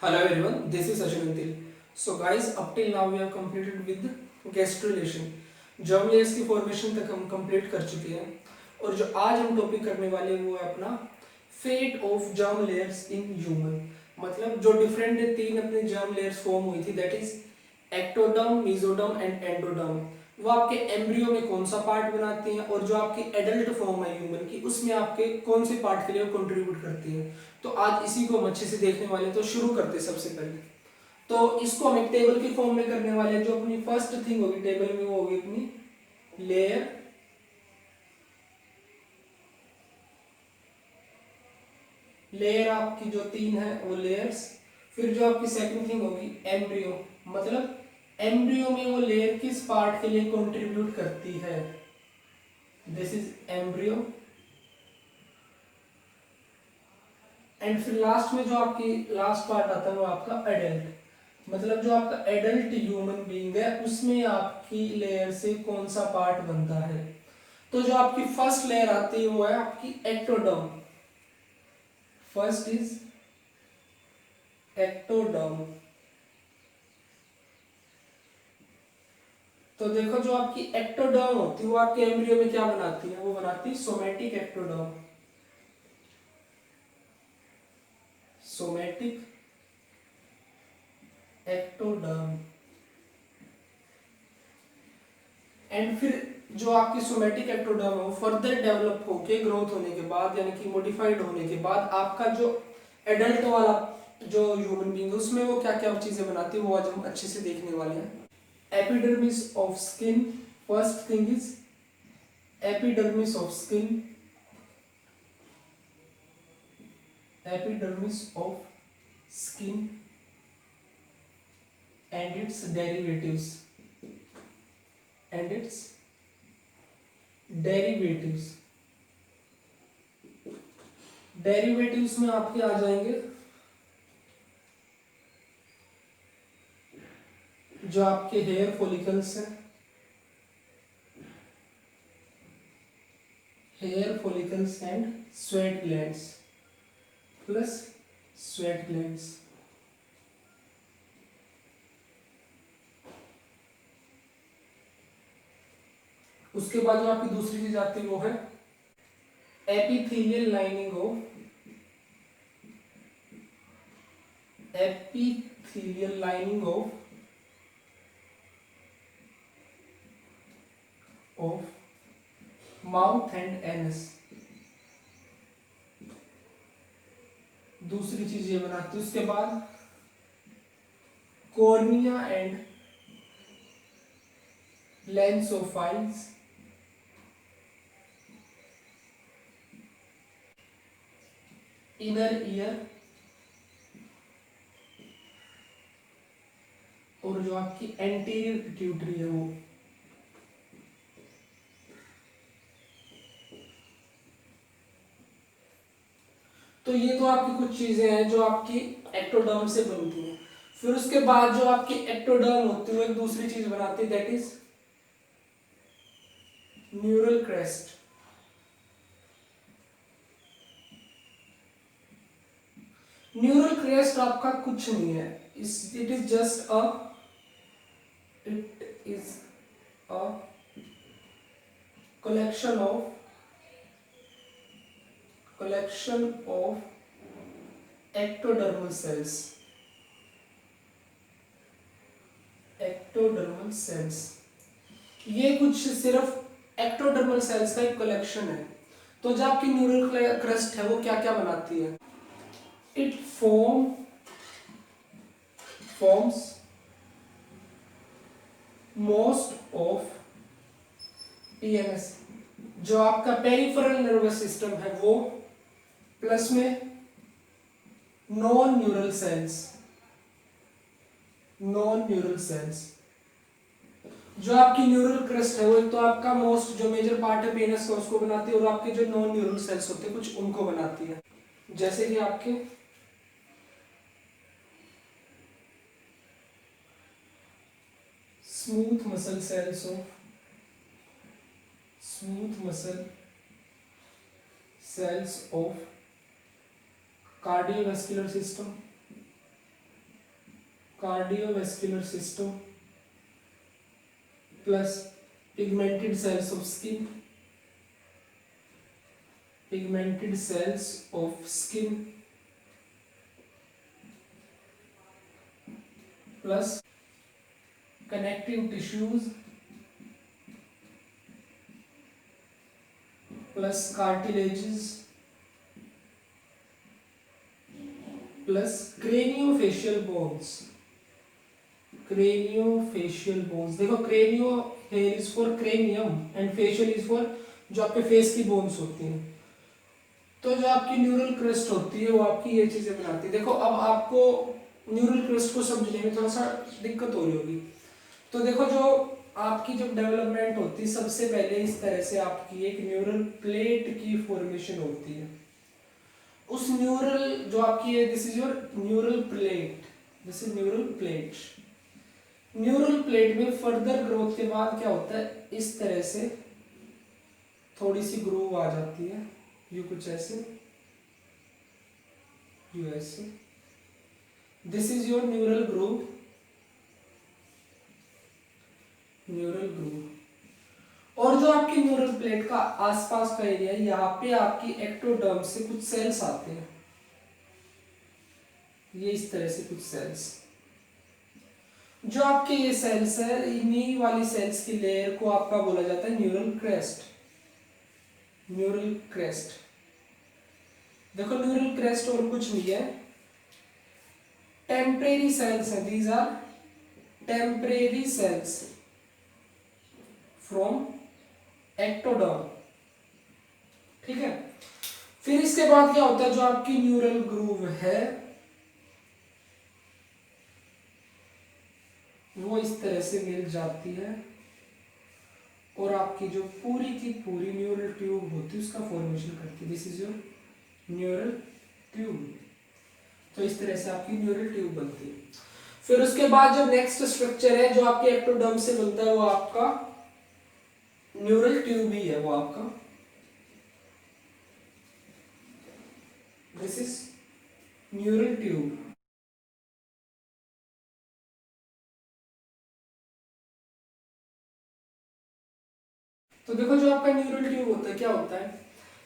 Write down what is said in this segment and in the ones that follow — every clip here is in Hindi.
Hello everyone, this is Sachin Antil. So guys, up till now we have completed with gastrulation. Germ layers की फॉर्मेशन तक हम कंप्लीट कर चुके हैं और जो आज हम टॉपिक करने वाले हैं वो है अपना fate of germ layers in human. मतलब जो डिफरेंट तीन अपने जर्म लेयर्स फॉर्म हुई थी, that is ectoderm, mesoderm and endoderm. वो आपके एम्ब्रियो में कौन सा पार्ट बनाती हैं और जो आपकी एडल्ट फॉर्म है ह्यूमन की उसमें आपके कौन से पार्ट के लिए वो कंट्रीब्यूट करती हैं। तो आज इसी को हम अच्छे से देखने वाले हैं। तो शुरू करते हैं सबसे पहले। तो इसको हम एक टेबल की फॉर्म में करने वाले हैं। जो अपनी फर्स्ट थिंग होगी टेबल में वो होगी अपनी लेयर, लेयर आपकी जो तीन है वो लेयर्स। फिर जो आपकी सेकंड थिंग होगी एम्ब्रियो, मतलब एम्ब्रियो में वो लेयर किस पार्ट के लिए कंट्रीब्यूट करती है, दिस इज एम्ब्रियो। एंड फिर लास्ट में जो आपकी लास्ट पार्ट आता है वो आपका एडल्ट, मतलब जो आपका एडल्ट ह्यूमन बीइंग है उसमें आपकी लेयर से कौन सा पार्ट बनता है। तो जो आपकी फर्स्ट लेयर आती है वो है आपकी एक्टोडर्म। First is ectoderm. तो देखो जो आपकी एक्टोडर्म होती है वो आपके एम्ब्रियो में क्या बनाती है, वो बनाती है somatic ectoderm. Somatic ectoderm. And फिर जो आपकी सोमैटिक एक्टोडर्म है वो फर्दर डेवलप होके ग्रोथ होने के बाद यानी कि मॉडिफाइड होने के बाद आपका जो एडल्ट वाला जो ह्यूमन बीइंग है उसमें वो क्या क्या चीजें बनाती है वो आज हम अच्छे से देखने वाले हैं। Epidermis of skin, first thing is epidermis of skin, epidermis of skin and its derivatives, and its derivatives. Derivatives में आपके आ जाएंगे जो आपके हेयर फॉलिकल्स हैं, hair follicles and sweat glands plus sweat glands. उसके बाद जो आपकी दूसरी चीज आती है वो है epithelial lining of, epithelial lining of mouth and anus. दूसरी चीज ये बनाती है। उसके बाद कॉर्निया एंड लेंसोफाइल्स, इनर ईयर और जो आपकी एंटीरियर पिट्यूटरी है वो। तो ये तो आपकी कुछ चीजें हैं जो आपकी एक्टोडर्म से बनती हैं। फिर उसके बाद जो आपकी एक्टोडर्म होती है वो एक दूसरी चीज बनाती है, that is neural crest. Neural crest आपका कुछ नहीं है, it is just a, it is a collection of ectodermal cells, ectodermal cells। ये कुछ सिर्फ एक्टोडर्मल सेल्स का एक कलेक्शन है। तो जो आपकी न्यूरल क्रस्ट है वो क्या क्या बनाती है, it forms most of PNS, जो आपका पेरिफेरल नर्वस सिस्टम है वो, प्लस में non neural sales, non neural sales. जो आपकी न्यूरल क्रस्ट है वो एक तो आपका मोस्ट जो मेजर पार्ट है पीएनएस का उसको बनाती है और आपके जो नॉन न्यूरल सेल्स होते हैं कुछ उनको बनाती है, जैसे कि आपके smooth muscle cells of, smooth muscle cells of cardiovascular system, cardiovascular system plus pigmented cells of skin, pigmented cells of skin plus connective tissues plus cartilages plus craniofacial bones, craniofacial bones। देखो cranio here is for cranium and facial is for जो आपके फेस की बोन्स होती हैं। तो जो आपकी न्यूरल क्रेस्ट होती है वो आपकी ये चीजें बनाती है। देखो अब आपको न्यूरल क्रेस्ट को समझने में थोड़ा सा दिक्कत हो रही होगी। तो देखो जो आपकी जब डेवलपमेंट होती है सबसे पहले इस तरह से आपकी एक न्यूरल प्लेट की फॉर्मेशन होती है। उस न्यूरल जो आपकी है this is your neural plate, this is neural plate. Neural plate में फर्दर ग्रोथ के बाद क्या होता है, इस तरह से थोड़ी सी ग्रूव आ जाती है, ये कुछ ऐसे, यू ऐसे, this is your neural groove, neural groove. और जो आपकी न्यूरल प्लेट का आसपास का एरिया है, यहाँ पे आपकी एक्टोडर्म से कुछ सेल्स आते हैं, ये इस तरह से कुछ सेल्स। जो आपके ये सेल्स है, इन्हीं वाली सेल्स की लेयर को आपका बोला जाता है न्यूरल क्रेस्ट, न्यूरल क्रेस्ट। देखो न्यूरल क्रेस्ट और कुछ नहीं है, टेम्परेरी सेल्स है, these are temporary cells from ectoderm, ठीक है। फिर इसके बाद क्या होता है, जो आपकी न्यूरल ग्रूव है वो इस तरह से मिल जाती है और आपकी जो पूरी की पूरी न्यूरल ट्यूब होती है उसका फॉर्मेशन करती है, this is your neural tube. तो इस तरह से आपकी न्यूरल ट्यूब बनती है। फिर उसके बाद जो नेक्स्ट स्ट्रक्चर है जो आपके एक्टोडर्म से बनता है वो आपका न्यूरल ट्यूब ही है, वो आपका दिस इज न्यूरल ट्यूब। तो देखो जो आपका न्यूरल ट्यूब होता है क्या होता है,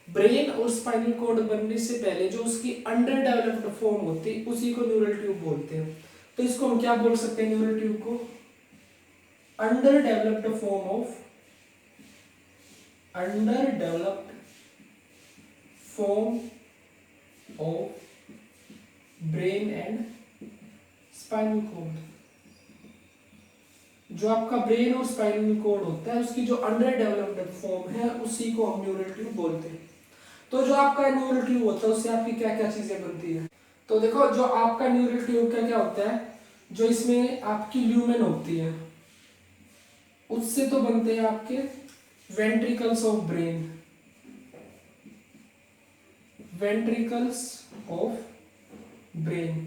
ब्रेन और स्पाइनल कॉर्ड बनने से पहले जो उसकी अंडर डेवलप्ड फॉर्म होती है उसी को न्यूरल ट्यूब बोलते हैं। तो इसको हम क्या बोल सकते हैं, न्यूरल ट्यूब को under developed form of, under developed form of brain and spinal cord. जो आपका ब्रेन और स्पाइनल कॉर्ड होता है उसकी जो अंडर डेवलप्ड फॉर्म है उसी को हम न्यूरल ट्यूब बोलते हैं। तो जो आपका न्यूरल ट्यूब होता है उससे आपकी क्या क्या चीजें बनती है। तो देखो जो आपका न्यूरल ट्यूब का क्या होता है, जो इसमें आपकी ल्यूमेन होती है उससे तो बनते हैं आपके ventricles of brain, ventricles of brain.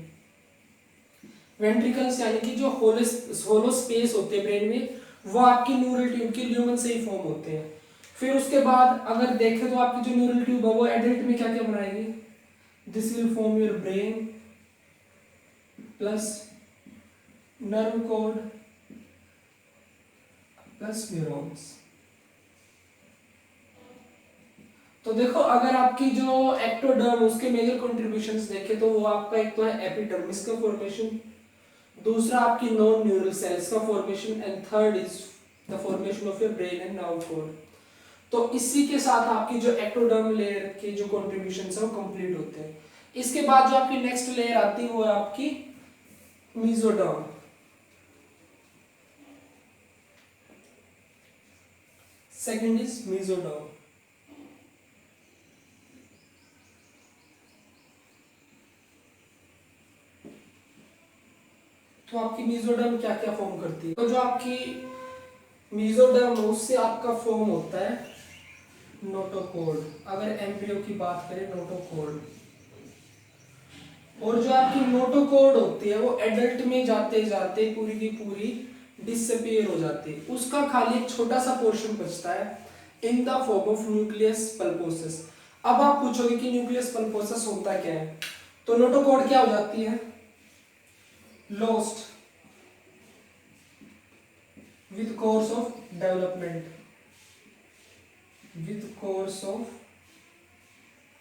Ventricles यानी कि जो होलो स्पेस होते हैं ब्रेन में वो आपकी न्यूरल ट्यूब की ल्यूमेन से ही फॉर्म होते हैं। फिर उसके बाद अगर देखें तो आपकी जो न्यूरल ट्यूब है वो एडल्ट में क्या क्या बनाएगी, this will form your brain plus nerve cord plus neurons. तो देखो अगर आपकी जो एक्टोडर्म उसके मेजर कंट्रीब्यूशंस देखें तो वो आपका एक तो है एपिडर्मिस का फॉर्मेशन, दूसरा आपकी नॉन न्यूरल सेल्स का formation and third is the formation of your brain and nerve cord. तो इसी के साथ आपकी जो एक्टोडर्म लेयर के जो कंट्रीब्यूशंस है वो कंप्लीट होते हैं। इसके बाद जो आपकी नेक्स्ट लेयर आती है वो है आपकी मेसोडर्म। Second is mesoderm. तो आपकी मेसोडर्म क्या क्या फॉर्म करती है, तो जो आपकी मेसोडर्म उससे आपका फॉर्म होता है नोटोकॉर्ड, अगर एम्ब्रियो की बात करें नोटोकॉर्ड। और जो आपकी नोटोकॉर्ड होती है वो एडल्ट में जाते जाते पूरी की पूरी डिसअपीयर हो जाती है, उसका खाली एक छोटा सा पोर्शन बचता है in the form of nucleus pulposus. अब आप पूछोगे कि न्यूक्लियस पल्पोसस होता क्या है, तो नोटोकॉर्ड क्या हो जाती है, lost, with course of development, with course of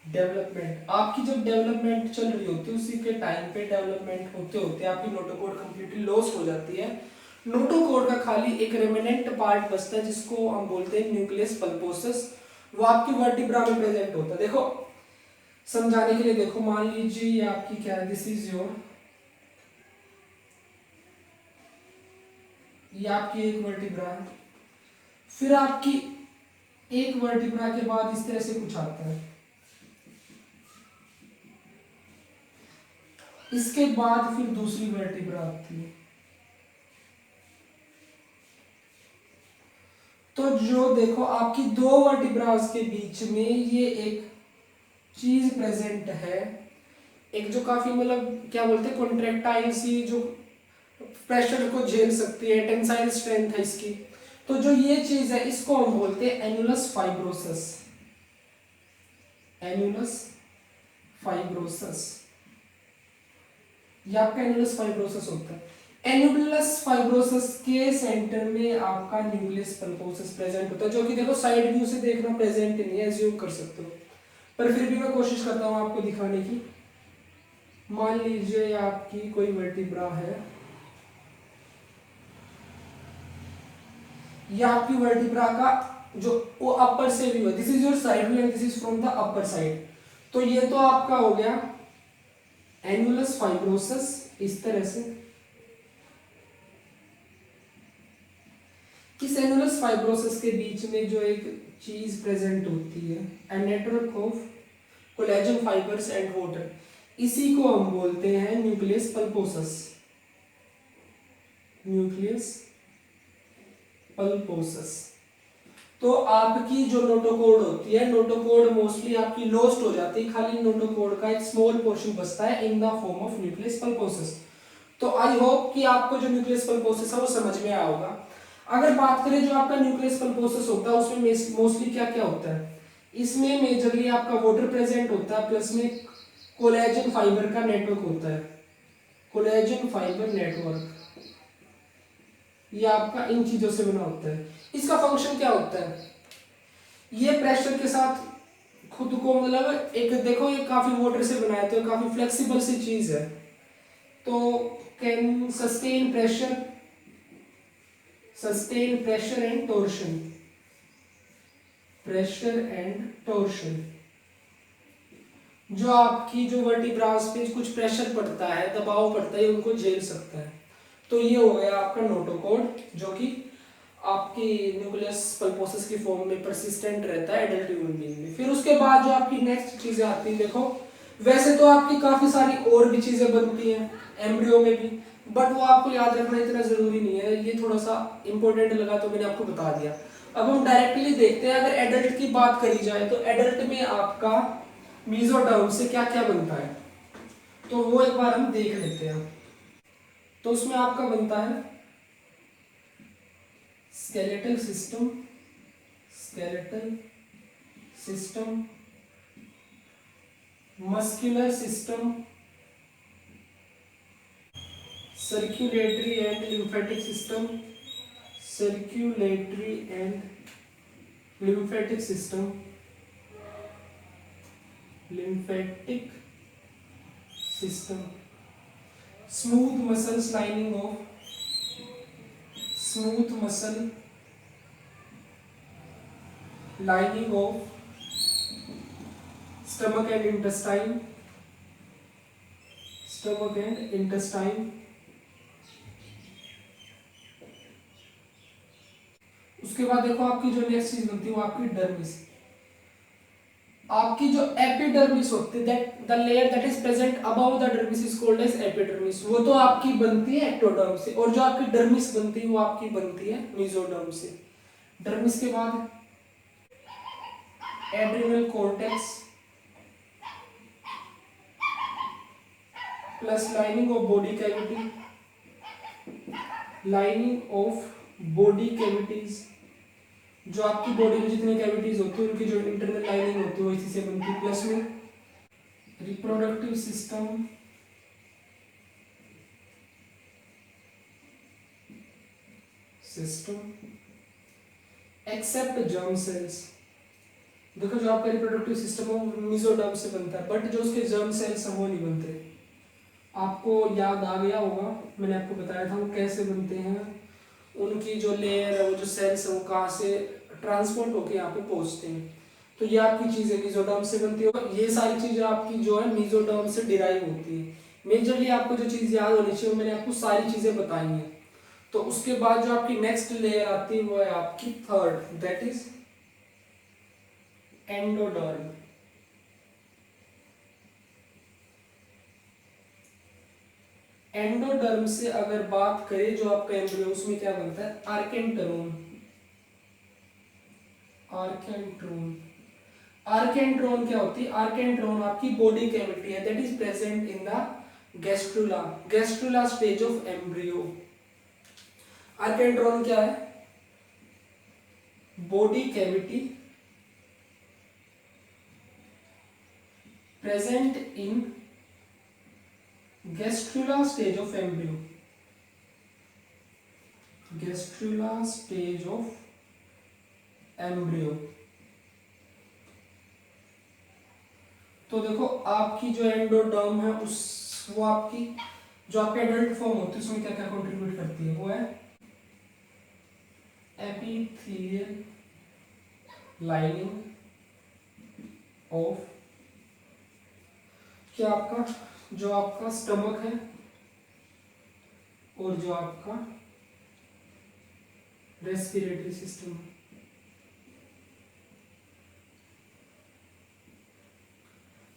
development. आपकी जब डेवलपमेंट चल रही होती है उसी के टाइम पे डेवलपमेंट होते होते आपकी नोटोकोड कंप्लीटली लॉस्ट हो जाती है। नोटोकोड का खाली एक रेमिनेंट पार्ट बचता है जिसको हम बोलते हैं न्यूक्लियस पल्पोसस, वो आपकी वर्टिब्रा में प्रेजेंट होता है। देखो समझाने के लिए देखो, मान लीजिए ये आपकी क्या है, दिस इज योर, ये आपकी एक वर्टिब्रा है, फिर आपकी एक वर्टिब्रा के बाद इस तरह से कुछ आता है, इसके बाद फिर दूसरी वर्टिब्रा आती है। तो जो देखो आपकी दो वर्टिब्रास के बीच में ये एक चीज प्रेजेंट है, एक जो काफी मतलब क्या बोलते हैं कॉन्ट्रैक्टाइल सी, जो प्रेशर को झेल सकती है, टेंसाइल स्ट्रेंथ है इसकी। तो जो ये चीज है इसको हम बोलते हैं एन्युलस फाइब्रोसस, एन्युलस फाइब्रोसस, ये आपका एन्युलस फाइब्रोसस होता है। एन्युलस फाइब्रोसस के सेंटर में आपका न्यूक्लियस पल्पोसस प्रेजेंट होता है, जो कि देखो साइड व्यू से देखना प्रेजेंट नहीं है, एज्यूम कर सकते हो, पर फिर भी मैं कोशिश करता हूं आपको दिखाने की। मान लीजिए आपकी कोई वर्टिब्रा है, ये आपकी वर्टिब्रा का जो वो अपर से व्यू है, this is your side view and this is from the upper side. तो ये तो आपका हो गया एन्युलस फाइब्रोसस इस तरह से। इस एन्युलस फाइब्रोसस के बीच में जो एक चीज प्रेजेंट होती है, a network of collagen fibres and water, इसी को हम बोलते हैं न्यूक्लियस पल्पोसस, न्यूक्लियस पल्पोसस। तो आपकी जो नोटोकोड होती है, नोटोकोड मोस्टली आपकी लॉस्ट हो जाती है, खाली नोटोकोड का एक स्मॉल पोर्शन बचता है in the form of nucleus pulposus. तो आई होप कि आपको जो न्यूक्लियस पल्पोसस है वो समझ में आया होगा। अगर बात करें जो आपका न्यूक्लियस पल्पोसस होता है उसमें मोस्टली क्या क्या होता है, इसमें मेजरली आपका वाटर प्रेजेंट होता है, प्लस में कोलेजन फाइबर का नेटवर्क होता है, कोलेजन फाइबर नेटवर्क, ये आपका इन चीजों से बना होता है। इसका फंक्शन क्या होता है, ये प्रेशर के साथ खुद को मतलब एक देखो ये काफी वाटर से बनाया तो काफी फ्लेक्सिबल सी चीज है, तो can sustain pressure, sustain pressure and torsion, pressure and torsion. जो आपकी जो वर्टिब्रास पे कुछ प्रेशर पड़ता है, दबाव पड़ता है, उनको झेल सकता है। तो ये हो गया आपका नोटोकोड, जो कि आपकी न्यूक्लियस पल्पोसस की फॉर्म में परसिस्टेंट रहता है एडल्ट ह्यूमन बीइंग में। फिर उसके बाद जो आपकी नेक्स्ट चीजें आती है, देखो वैसे तो आपकी काफी सारी और भी चीजें बनती हैं एम्ब्रियो में भी, बट वो आपको याद रखना इतना जरूरी नहीं है, ये थोड़ा सा इंपॉर्टेंट लगा तो मैंने आपको बता दिया। अब हम डायरेक्टली देखते हैं, अगर एडल्ट की बात करी जाए तो एडल्ट में आपका मीजोडर्म से क्या क्या बनता है, तो वो एक बार हम देख लेते हैं। तो उसमें आपका बनता है skeletal system, skeletal system, muscular system, circulatory and lymphatic system, circulatory and lymphatic system, lymphatic system, smooth muscles lining of, smooth muscle lining of stomach and intestine, stomach and intestine। उसके बाद देखो आपकी जो नेक्स्ट चीज बनती है वो आपकी डर्मिस। आपकी जो एपिडर्मिस होती है, that the layer that is present above the dermis is called as epidermis, वो तो आपकी बनती है एक्टोडर्म से, और जो आपकी डर्मिस बनती है वो आपकी बनती है मेसोडर्म से। डर्मिस के बाद adrenal cortex plus lining of body cavity, lining of body cavities, जो आपकी बॉडी में जितनी कैविटीज होती है उनकी जो इंटरनल लाइनिंग होती है वो इसी से बनती है, प्लस में reproductive system, system except germ cells. देखो जो आपका रिप्रोडक्टिव सिस्टम है वो मेसोडर्म से बनता है, बट जो उसके जर्म सेल्स हैं वो नहीं बनते। आपको याद आ गया होगा, मैंने आपको बताया था वो कैसे बनते हैं, उनकी जो लेयर है वो जो सेल्स है वो कहाँ से ट्रांसपोर्ट होकर यहाँ पे पहुँचते हैं। तो ये आपकी चीज़ें मेसोडर्म से बनती है, ये सारी चीज़ें आपकी जो है मेसोडर्म से डिराइव होती है। मेजरली आपको जो चीज़ याद होनी चाहिए मैंने आपको सारी चीज़ें बताई हैं। तो उसके बाद जो आपकी नेक्स्ट लेयर आती है वो है आपकी third, that is endoderm. Endoderm से अगर बात करें जो आपका एम्ब्रियो उसमें क्या बनता है, आर्केंट्रोन। आर्केंट्रोन आर्केंट्रोन क्या होती है, आर्केंट्रोन आपकी बॉडी कैविटी है that is present in the gastrula stage of embryo. Archenteron क्या है, body cavity present in gastrula stage of embryo. Gastrula stage of embryo. तो देखो आपकी जो एंडोडर्म है उस वो आपकी जो आपके एडल्ट फॉर्म होती है उसमें क्या क्या कंट्रीब्यूट करती है, वो है एपिथेलियल लाइनिंग ऑफ क्या आपका जो आपका स्टमक है और जो आपका रेस्पिरेटरी सिस्टम है।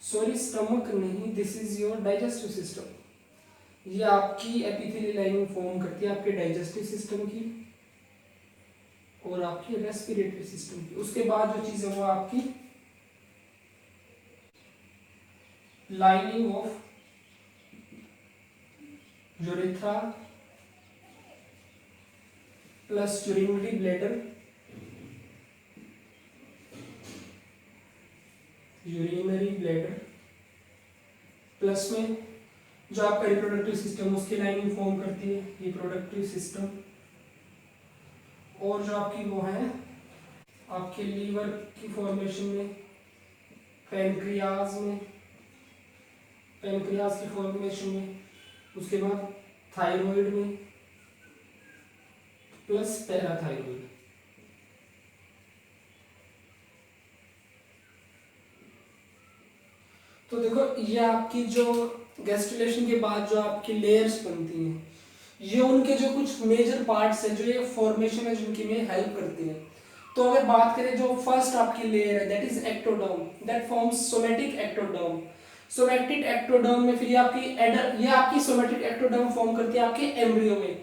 सॉरी स्टमक नहीं, this is your digestive system. ये आपकी एपिथेलियल लाइनिंग फॉर्म करती है आपके डाइजेस्टिव सिस्टम की और आपकी रेस्पिरेटरी सिस्टम की। उसके बाद जो चीज है वो आपकी lining of urethra plus urinary bladder, urinary bladder plus में जो आपका रिप्रोडक्टिव सिस्टम उसकी लाइनिंग फॉर्म करती है रिप्रोडक्टिव सिस्टम। और जो आपकी वो है आपके लीवर की फॉर्मेशन में, पैनक्रियाज में, पैनक्रियाज की फॉर्मेशन में, उसके बाद थायराइड में प्लस पैराथायराइड। तो देखो ये आपकी जो गैस्ट्रुलेशन के बाद जो आपकी लेयर्स बनती हैं ये उनके जो कुछ मेजर पार्ट्स हैं जो ये फॉर्मेशन है जिनकी में हेल्प करती है। तो अगर बात करें जो फर्स्ट आपकी लेयर है that is ectoderm, that forms somatic ectoderm. Somatic ectoderm में फिर ये आपकी सोमेटिक एक्टोडर्म फॉर्म करती है आपके एम्ब्रियो में।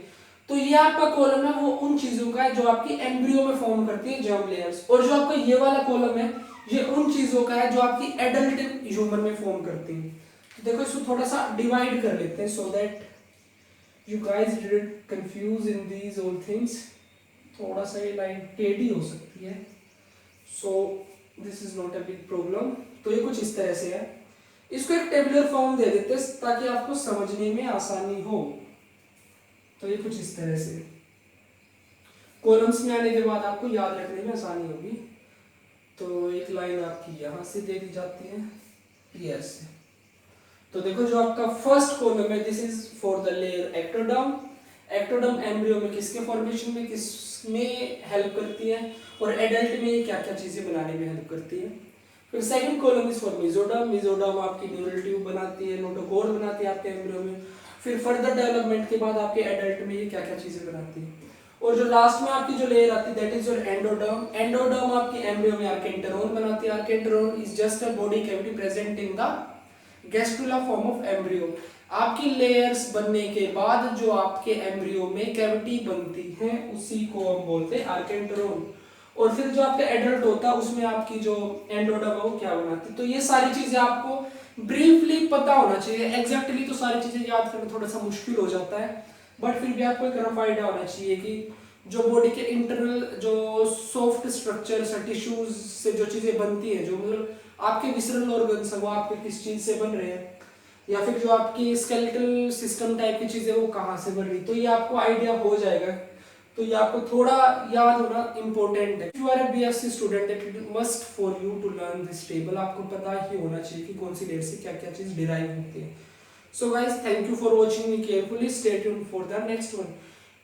तो ये आपका कॉलम है वो उन चीजों का है जो आपकी एम्ब्रियो में फॉर्म करती है जर्म लेयर्स, और जो आपका ये वाला कॉलम है ये उन चीजों का है जो आपकी एडल्ट ह्यूमन में फॉर्म करती है। तो देखो इसको थोड़ा सा डिवाइड कर लेते हैं so that you guys didn't confuse in these all things. थोड़ा सा ये लाइन टेढ़ी हो सकती है, so this is not a big problem. तो ये कुछ इस तरह से है, इसको एक टेबुलर फॉर्म दे देते हैं ताकि आपको समझने में आसानी हो। तो ये कुछ इस तरह से कॉलम्स में आने के बाद आपको याद रखने में आसानी होगी। तो एक लाइन आपकी यहाँ से दे दी जाती है पीएस से। तो देखो जो आपका फर्स्ट कॉलम है this is for the layer ectoderm. Ectoderm embryo में किसके फॉर्मेशन में किसमें हेल्प करती है और एडल्ट में क्या क्या चीजें बनाने में हेल्प करती है। फिर second column is for mesoderm. Mesoderm आपकी न्यूरल ट्यूब बनाती है, नोटोकोर बनाती है आपके एम्ब्रियो में। फिर फर्दर डेवलपमेंट के बाद आपके एडल्ट में ये क्या क्या चीजें बनाती है। और जो लास्ट में आपकी जो लेयर आती है that is your endoderm. Endoderm आपकी एम्ब्रियो में आर्केंटरोन बनाती है। Archenteron is just a body cavity present in the gastrula form of embryo. आपकी लेयर्स बनने के बाद जो आपके एम्ब्रियो में कैविटी बनती है उसी को हम बोलते हैं आर्केंटरोन। और फिर जो आपका एडल्ट होता है उसमें आपकी जो एंडोडर्म है वो क्या बनाती है। तो ये सारी चीजें आपको ब्रीफली पता होना चाहिए, एग्जैक्टली तो सारी चीजें याद करना थोड़ा सा मुश्किल हो जाता है, बट फिर भी आपको एक रफ आइडिया होना चाहिए कि जो बॉडी के इंटरनल जो सॉफ्ट स्ट्रक्चर्स है, टिश्यूज से जो चीजें बनती है, जो मतलब आपके विसरल ऑर्गन्स है वो आपके किस चीज से बन रहे हैं, या फिर जो आपकी स्केलेटल सिस्टम टाइप की चीजें वो कहाँ से बन रही, तो ये आपको आइडिया हो जाएगा। तो ये आपको थोड़ा याद होना इम्पोर्टेंट है। If you are a BSc student that it must for you to learn this table, आपको पता ही होना चाहिए कि कौन सी डेट से क्या क्या चीज डिराइव होती है। So guys, thank you for watching me carefully, stay tuned for the next one.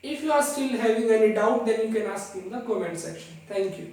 If you are still having any doubt, then you can ask in the comment section. Thank you.